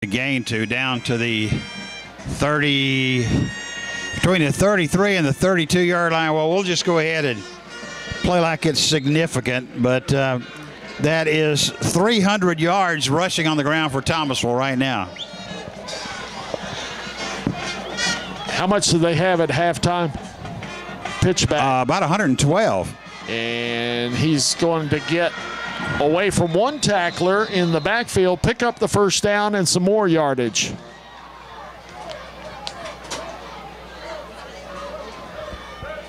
gain to down to the 30, between the 33 and the 32-yard line. Well, we'll just go ahead and play like it's significant, but that is 300 yards rushing on the ground for Thomasville right now. How much do they have at halftime? Pitch back. About 112. And he's going to get away from one tackler in the backfield, pick up the first down and some more yardage.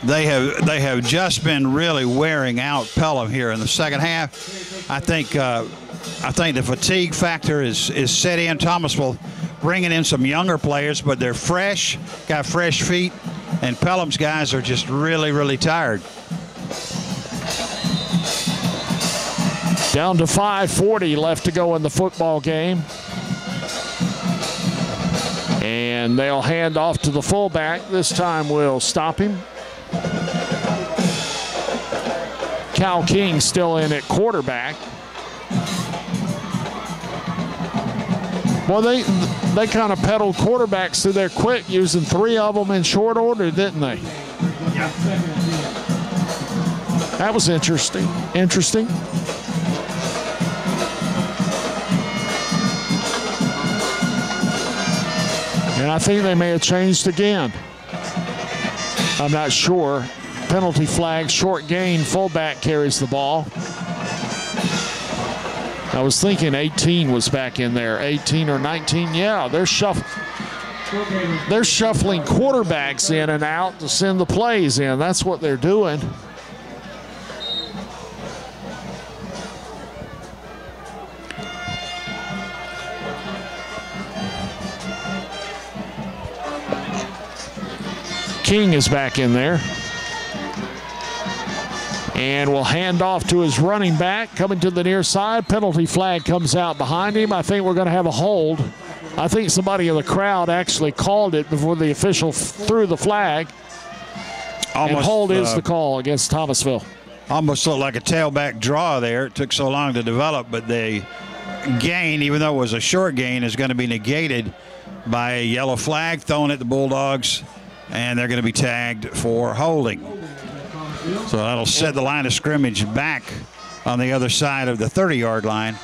They have just been really wearing out Pelham here in the second half. I think the fatigue factor is set in. Thomasville bringing in some younger players, but they're fresh, got fresh feet, and Pelham's guys are just really, really tired. Down to 5:40 left to go in the football game. And they'll hand off to the fullback. This time we'll stop him. Cal King still in at quarterback. Well, they kind of pedaled quarterbacks through there quick, using 3 of them in short order, didn't they? Yeah. That was interesting. And I think they may have changed again. I'm not sure. Penalty flag, short gain, fullback carries the ball. I was thinking 18 was back in there. 18 or 19, yeah, they're shuffling quarterbacks in and out to send the plays in. That's what they're doing. King is back in there. And will hand off to his running back, coming to the near side. Penalty flag comes out behind him. I think we're going to have a hold. I think somebody in the crowd actually called it before the official threw the flag. And hold is the call against Thomasville. Almost looked like a tailback draw there. It took so long to develop, but the gain, even though it was a short gain, is going to be negated by a yellow flag thrown at the Bulldogs, and they're going to be tagged for holding. So that'll set the line of scrimmage back on the other side of the 30-yard line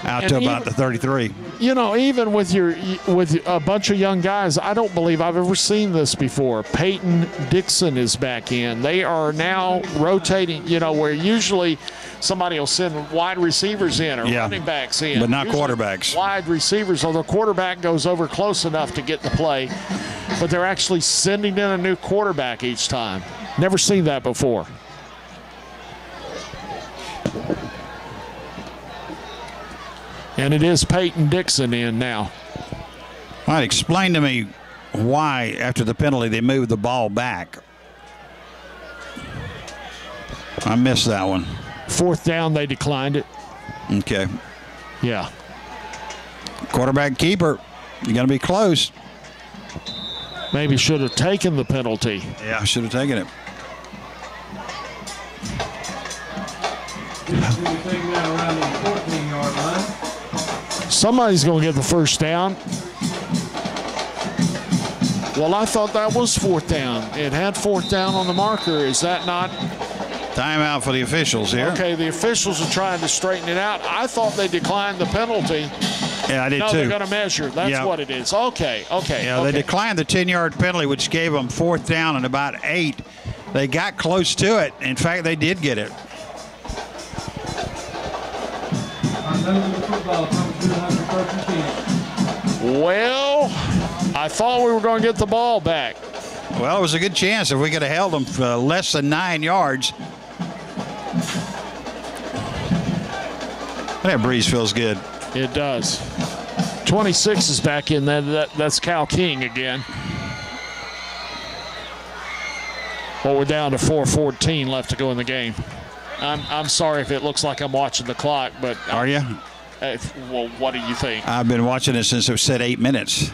out to about the 33. You know, even with a bunch of young guys, I don't believe I've ever seen this before. Peyton Dixon is back in. They are now rotating, you know, where usually somebody will send wide receivers in or running backs in. But not usually quarterbacks. Wide receivers, or the quarterback goes over close enough to get the play. But they're actually sending in a new quarterback each time. Never seen that before. And it is Peyton Dixon in now. All right, explain to me why, after the penalty, they moved the ball back. I missed that one. 4th down, they declined it. Okay. Yeah. Quarterback keeper, you're going to be close. Maybe should have taken the penalty. Yeah, should have taken it. Somebody's going to get the first down. Well, I thought that was 4th down. It had 4th down on the marker. Is that not? Timeout for the officials here. Okay, the officials are trying to straighten it out. I thought they declined the penalty. Yeah, I did too. No, they're going to measure. That's what it is. Okay. Yeah, they declined the 10-yard penalty, which gave them 4th down and about 8. They got close to it. In fact, they did get it. Well, I thought we were going to get the ball back. Well, it was a good chance if we could have held them for less than 9 yards. That breeze feels good. It does. 26 is back in there. That's Cal King again. Well, we're down to 4:14 left to go in the game. I'm sorry if it looks like I'm watching the clock, but are you? Well, what do you think? I've been watching it since it said 8 minutes.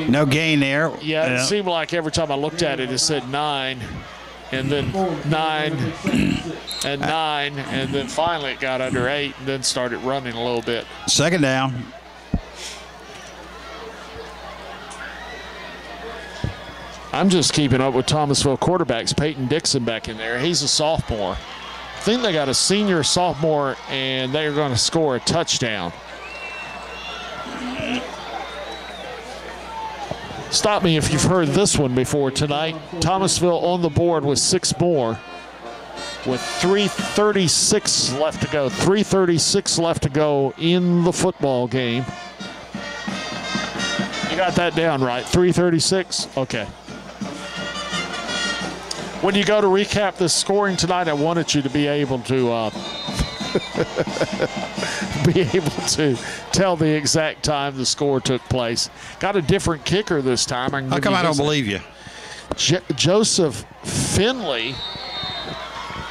No gain there. Yeah, it seemed like every time I looked at it, it said 9, and then 9, and 9, and then finally it got under 8, and then started running a little bit. 2nd down. I'm just keeping up with Thomasville quarterbacks. Peyton Dixon back in there. He's a sophomore. I think they got a senior, sophomore, and they're going to score a touchdown. Stop me if you've heard this one before tonight. Thomasville on the board with 6 more with 3:36 left to go. 3:36 left to go in the football game. You got that down right, 3:36? Okay. When you go to recap this scoring tonight, I wanted you to be able to tell the exact time the score took place. Got a different kicker this time. How come I don't believe you? Joseph Finley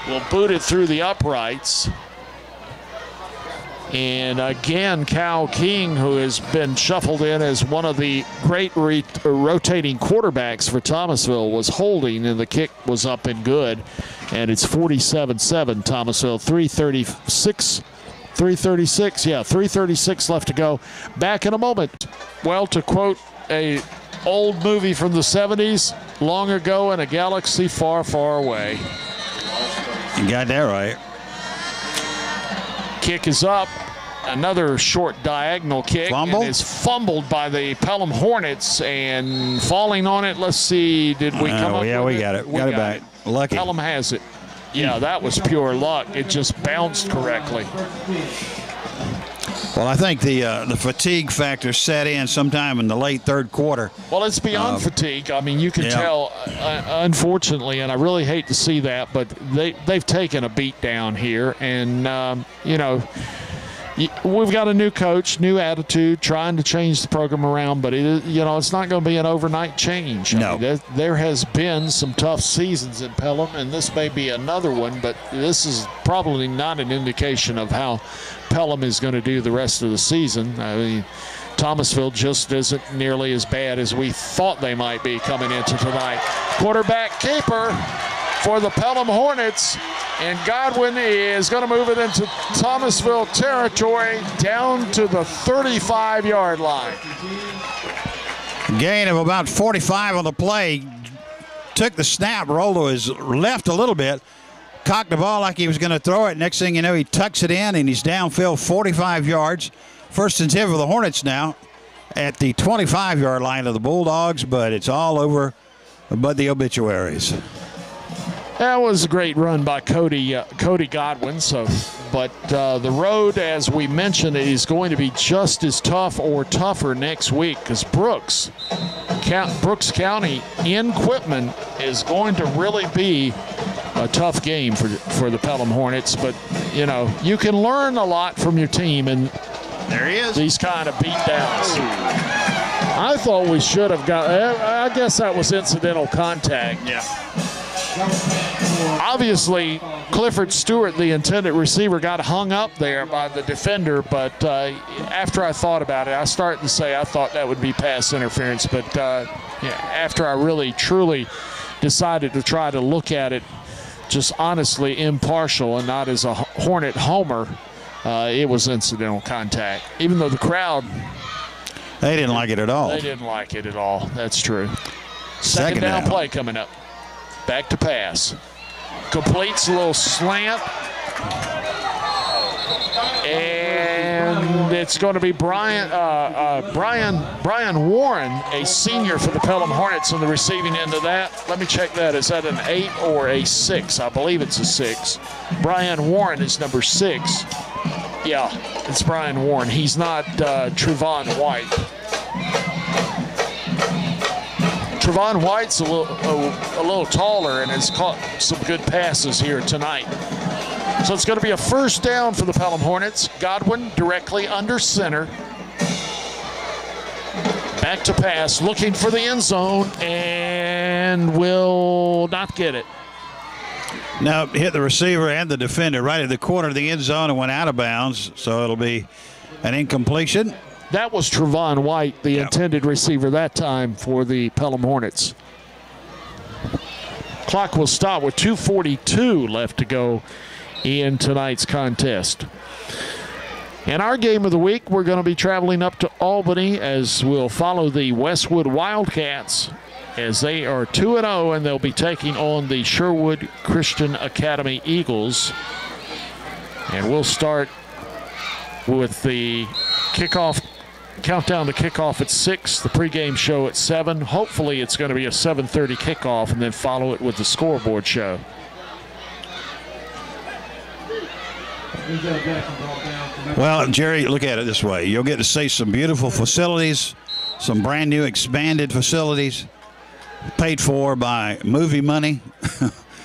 will boot it through the uprights. And again, Cal King, who has been shuffled in as one of the great rotating quarterbacks for Thomasville, was holding, and the kick was up and good. And it's 47-7 Thomasville, 3:36 left to go. Back in a moment. Well, to quote a old movie from the 70s, long ago in a galaxy far, far away. You got that right. Kick is up. Another short diagonal kick. Fumble? And is fumbled by the Pelham Hornets, and falling on it. Let's see. Did we come up yeah, with we got it. We got it back. Lucky. Pelham has it. Yeah, that was pure luck. It just bounced correctly. Well, I think the fatigue factor set in sometime in the late third quarter. Well, it's beyond fatigue. I mean, you can tell, unfortunately, and I really hate to see that, but they've taken a beat down here. And, you know, we've got a new coach, new attitude, trying to change the program around, but it's not going to be an overnight change. No. I mean, there has been some tough seasons in Pelham, and this may be another one, but this is probably not an indication of how Pelham is going to do the rest of the season. I mean, Thomasville just isn't nearly as bad as we thought they might be coming into tonight. Quarterback keeper for the Pelham Hornets, and Godwin is going to move it into Thomasville territory down to the 35-yard line. Gain of about 45 on the play. Took the snap, rolled to his left a little bit, cocked the ball like he was going to throw it. Next thing you know, he tucks it in, and he's downfield 45 yards. First and 10 for the Hornets now at the 25-yard line of the Bulldogs, but it's all over but the obituaries. That was a great run by Cody Godwin. But the road, as we mentioned, is going to be just as tough or tougher next week, because Brooks County in Quitman is going to really be a tough game for the Pelham Hornets. But you can learn a lot from your team, and there he is. These kind of beat downs. I thought we should have got. I guess that was incidental contact. Yeah. Obviously, Clifford Stewart, the intended receiver, got hung up there by the defender, but after I thought about it, I started to say I thought that would be pass interference, but after I really, truly decided to try to look at it just honestly impartial and not as a Hornet homer, it was incidental contact, even though the crowd... They didn't like it at all. They didn't like it at all. That's true. Second down play coming up. Back to pass. Completes a little slant. And it's going to be Brian Warren, a senior for the Pelham Hornets, on the receiving end of that. Let me check that. Is that an 8 or a 6? I believe it's a 6. Brian Warren is number 6. Yeah, it's Brian Warren. He's not Trevon White. Trevon White's a little taller and has caught some good passes here tonight. So it's going to be a first down for the Pelham Hornets. Godwin directly under center. Back to pass, looking for the end zone, and will not get it. No, hit the receiver and the defender right at the corner of the end zone and went out of bounds, so it'll be an incompletion. That was Trevon White, the intended receiver that time for the Pelham Hornets. Clock will stop with 2:42 left to go in tonight's contest. In our game of the week, we're going to be traveling up to Albany as we'll follow the Westwood Wildcats as they are 2-0, and they'll be taking on the Sherwood Christian Academy Eagles. And we'll start with the kickoff, countdown to kickoff at 6, the pregame show at 7. Hopefully it's going to be a 7:30 kickoff, and then follow it with the scoreboard show. Well, Jerry, look at it this way. You'll get to see some beautiful facilities, some brand new expanded facilities paid for by movie money.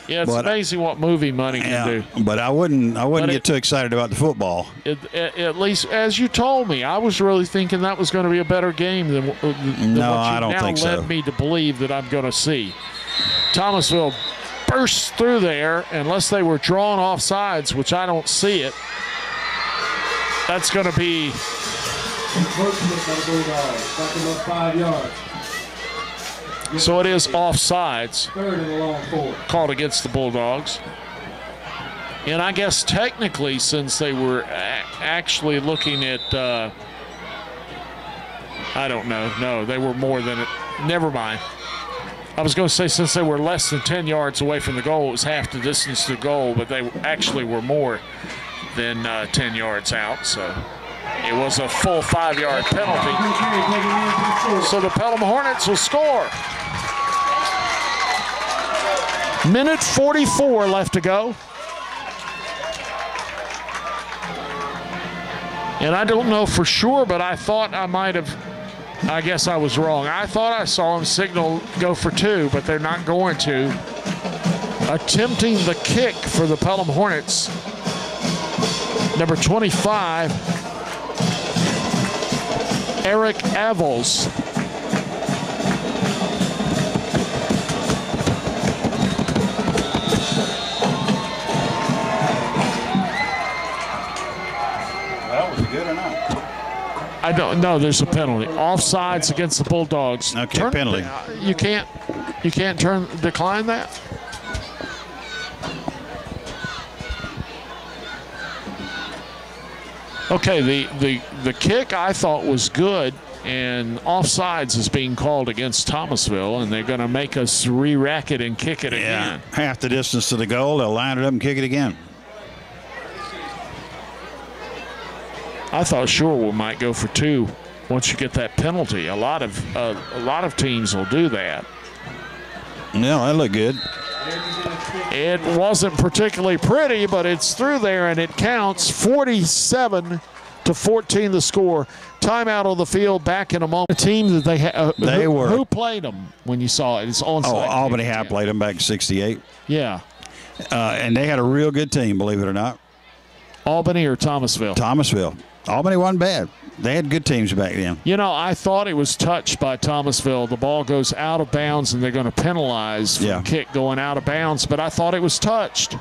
Yeah, it's amazing what movie money can do. But I wouldn't get too excited about the football. At least, as you told me, I was really thinking that was going to be a better game than what you now led me to believe that I'm going to see. Thomasville bursts through there, unless they were drawn off sides, which I don't see it. That's going to be so it is offsides called against the Bulldogs. And I guess technically, since they were actually looking at, I don't know. No, they were more than it. Never mind. I was going to say since they were less than 10 yards away from the goal, it was half the distance to the goal, but they actually were more than 10 yards out. So it was a full 5-yard penalty. So the Pelham Hornets will score. Minute 44 left to go. And I don't know for sure, but I thought I might have, I guess I was wrong. I thought I saw him signal go for 2, but they're not going to. Attempting the kick for the Pelham Hornets, number 25, Eric Avels. I don't know. There's a penalty. Offsides against the Bulldogs. Okay, penalty. You can't decline that. Okay, the kick I thought was good, and offsides is being called against Thomasville, and they're going to make us re-rack it and kick it again. Half the distance to the goal, they'll line it up and kick it again. I thought Sherwood might go for 2 once you get that penalty. A lot of teams will do that. No, that looked good. It wasn't particularly pretty, but it's through there and it counts. 47-14 the score. Timeout on the field. Back in a moment. The team that who played them when you saw it? It's onside. Oh, Albany High played them back in '68. Yeah. And they had a real good team, believe it or not. Albany or Thomasville? Thomasville. Albany wasn't bad. They had good teams back then. You know, I thought it was touched by Thomasville. The ball goes out of bounds, and they're going to penalize for the kick going out of bounds, but I thought it was touched.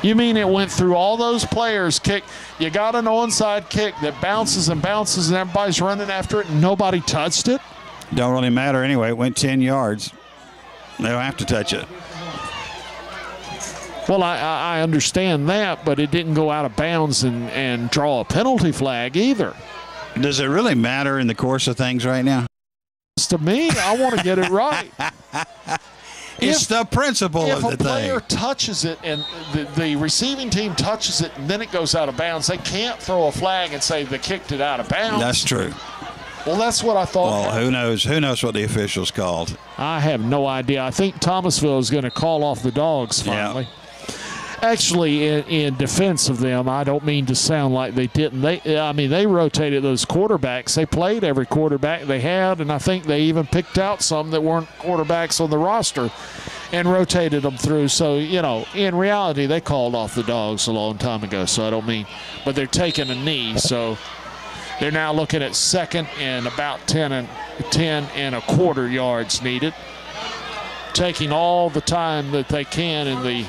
You mean it went through all those players, kick? You got an onside kick that bounces and bounces, and everybody's running after it, and nobody touched it? Don't really matter anyway. It went 10 yards. They don't have to touch it. Well, I understand that, but it didn't go out of bounds and draw a penalty flag either. Does it really matter in the course of things right now? To me, I want to get it right. It's the principle of the thing. If a player touches it and the receiving team touches it and then it goes out of bounds, they can't throw a flag and say they kicked it out of bounds. That's true. Well, that's what I thought. Well, who knows? Who knows what the officials called? I have no idea. I think Thomasville is going to call off the Dogs finally. Yeah. Actually, in defense of them, I don't mean to sound like they didn't. They rotated those quarterbacks. They played every quarterback they had, and I think they even picked out some that weren't quarterbacks on the roster and rotated them through. So, you know, in reality, they called off the Dogs a long time ago, so I don't mean. But they're taking a knee, so they're now looking at second and about 10 and a quarter yards needed, taking all the time that they can in the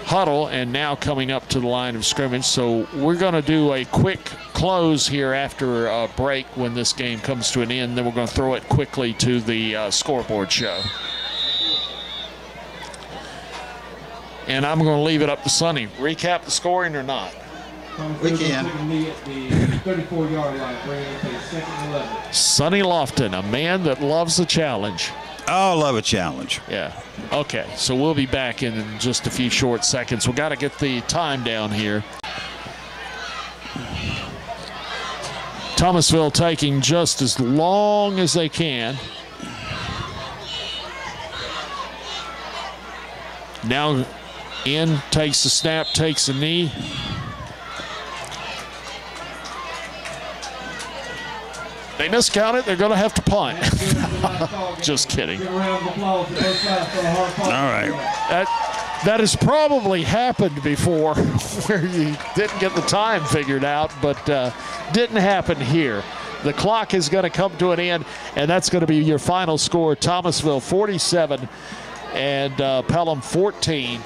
huddle, and now coming up to the line of scrimmage. So we're going to do a quick close here after a break when this game comes to an end. Then we're going to throw it quickly to the scoreboard show. And I'm going to leave it up to Sonny. Recap the scoring or not? We can. 34-yard line, bringing it to second and 11. Sonny Lofton, a man that loves a challenge. Oh, love a challenge. Yeah. Okay, so we'll be back in just a few short seconds. We've got to get the time down here. Thomasville taking just as long as they can. Now in, takes the snap, takes a knee. They miscount it, they're going to have to punt. Just kidding. All right. That has probably happened before where you didn't get the time figured out, but didn't happen here. The clock is going to come to an end, and that's going to be your final score. Thomasville 47 and Pelham 14.